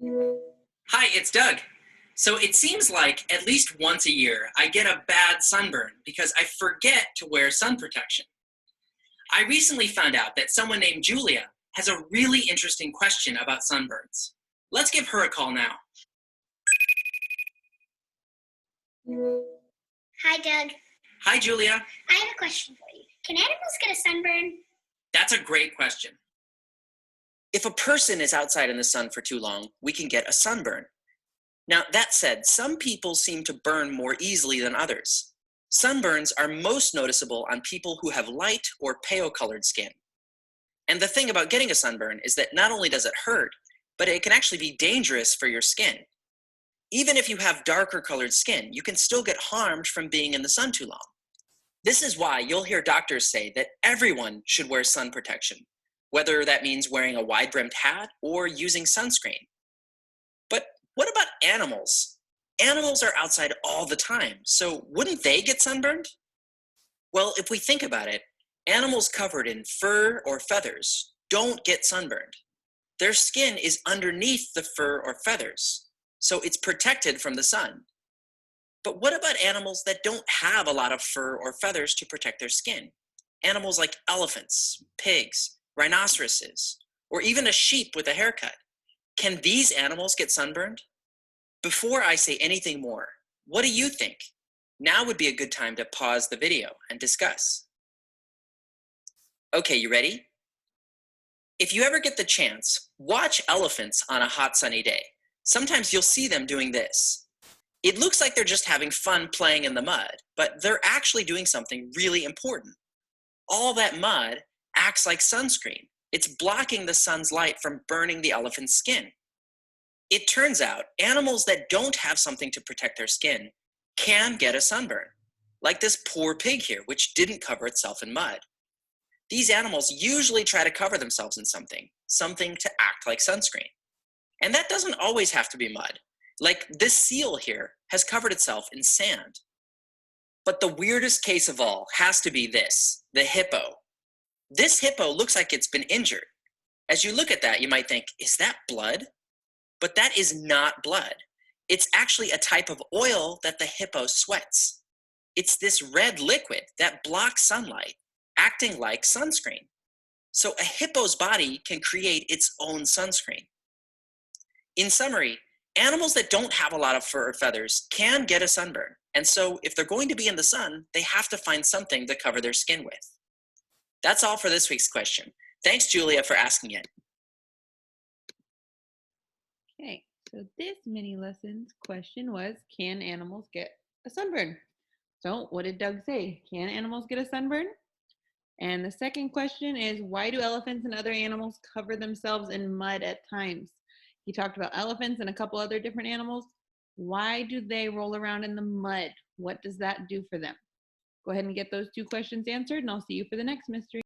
Hi, it's Doug. So it seems like at least once a year I get a bad sunburn because I forget to wear sun protection. I recently found out that someone named Julia has a really interesting question about sunburns. Let's give her a call now. Hi, Doug. Hi, Julia. I have a question for you. Can animals get a sunburn? That's a great question. If a person is outside in the sun for too long, we can get a sunburn. Now, that said, some people seem to burn more easily than others. Sunburns are most noticeable on people who have light or pale colored skin. And the thing about getting a sunburn is that not only does it hurt, but it can actually be dangerous for your skin. Even if you have darker colored skin, you can still get harmed from being in the sun too long. This is why you'll hear doctors say that everyone should wear sun protection, whether that means wearing a wide-brimmed hat or using sunscreen. But what about animals? Animals are outside all the time, so wouldn't they get sunburned? Well, if we think about it, animals covered in fur or feathers don't get sunburned. Their skin is underneath the fur or feathers, so it's protected from the sun. But what about animals that don't have a lot of fur or feathers to protect their skin? Animals like elephants, pigs, rhinoceroses, or even a sheep with a haircut. Can these animals get sunburned? Before I say anything more, what do you think? Now would be a good time to pause the video and discuss. Okay, you ready? If you ever get the chance, watch elephants on a hot sunny day. Sometimes you'll see them doing this. It looks like they're just having fun playing in the mud, but they're actually doing something really important. All that mud acts like sunscreen. It's blocking the sun's light from burning the elephant's skin. It turns out animals that don't have something to protect their skin can get a sunburn, like this poor pig here, which didn't cover itself in mud. These animals usually try to cover themselves in something to act like sunscreen. And that doesn't always have to be mud. Like this seal here has covered itself in sand. But the weirdest case of all has to be this, the hippo. This hippo looks like it's been injured. As you look at that, you might think, is that blood? But that is not blood. It's actually a type of oil that the hippo sweats. It's this red liquid that blocks sunlight, acting like sunscreen. So a hippo's body can create its own sunscreen. In summary, animals that don't have a lot of fur or feathers can get a sunburn. And so if they're going to be in the sun, they have to find something to cover their skin with. That's all for this week's question. Thanks, Julia, for asking it. Okay, so this mini lesson's question was, can animals get a sunburn? So what did Doug say? Can animals get a sunburn? And the second question is, why do elephants and other animals cover themselves in mud at times? He talked about elephants and a couple other different animals. Why do they roll around in the mud? What does that do for them? Go ahead and get those two questions answered, and I'll see you for the next mystery.